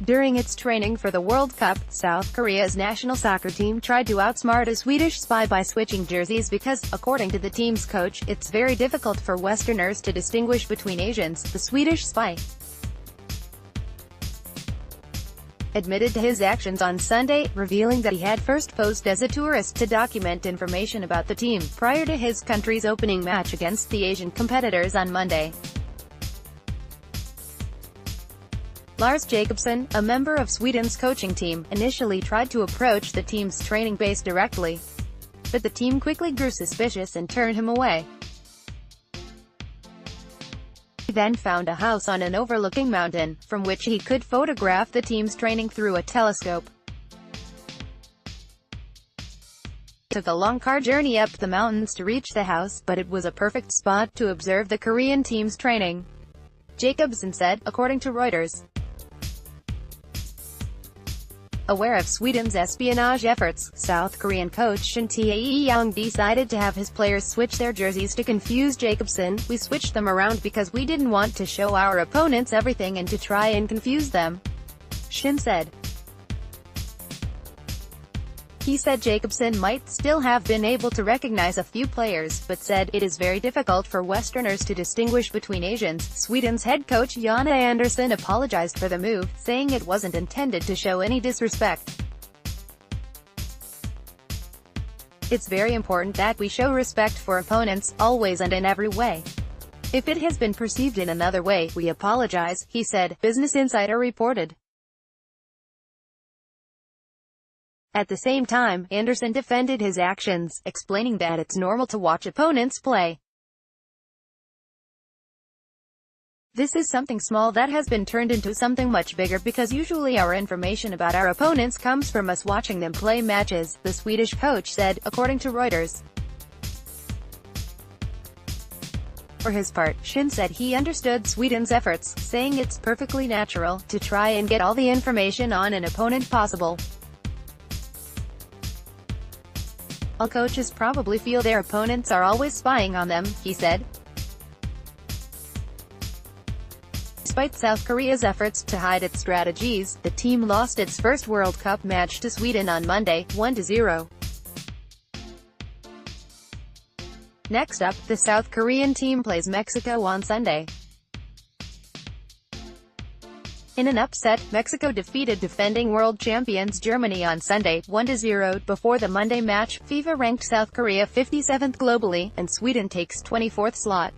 During its training for the World Cup, South Korea's national soccer team tried to outsmart a Swedish spy by switching jerseys because, according to the team's coach, it's very difficult for Westerners to distinguish between Asians. The Swedish spy admitted to his actions on Sunday, revealing that he had first posed as a tourist to document information about the team, prior to his country's opening match against the Asian competitors on Monday. Lars Jacobson, a member of Sweden's coaching team, initially tried to approach the team's training base directly, but the team quickly grew suspicious and turned him away. He then found a house on an overlooking mountain, from which he could photograph the team's training through a telescope. It took a long car journey up the mountains to reach the house, but it was a perfect spot to observe the Korean team's training, Jacobson said, according to Reuters. Aware of Sweden's espionage efforts, South Korean coach Shin Tae-yong decided to have his players switch their jerseys to confuse Jacobson. "We switched them around because we didn't want to show our opponents everything and to try and confuse them," Shin said. He said Jacobson might still have been able to recognize a few players, but said, "It is very difficult for Westerners to distinguish between Asians." Sweden's head coach Jonna Andersson apologized for the move, saying it wasn't intended to show any disrespect. "It's very important that we show respect for opponents, always and in every way. If it has been perceived in another way, we apologize," he said, Business Insider reported. At the same time, Andersson defended his actions, explaining that it's normal to watch opponents play. "This is something small that has been turned into something much bigger because usually our information about our opponents comes from us watching them play matches," the Swedish coach said, according to Reuters. For his part, Shin said he understood Sweden's efforts, saying it's perfectly natural to try and get all the information on an opponent possible. "All coaches probably feel their opponents are always spying on them," he said. Despite South Korea's efforts to hide its strategies, the team lost its first World Cup match to Sweden on Monday, 1-0. Next up, the South Korean team plays Mexico on Sunday. In an upset, Mexico defeated defending world champions Germany on Sunday, 1-0. Before the Monday match, FIFA ranked South Korea 57th globally, and Sweden takes 24th slot.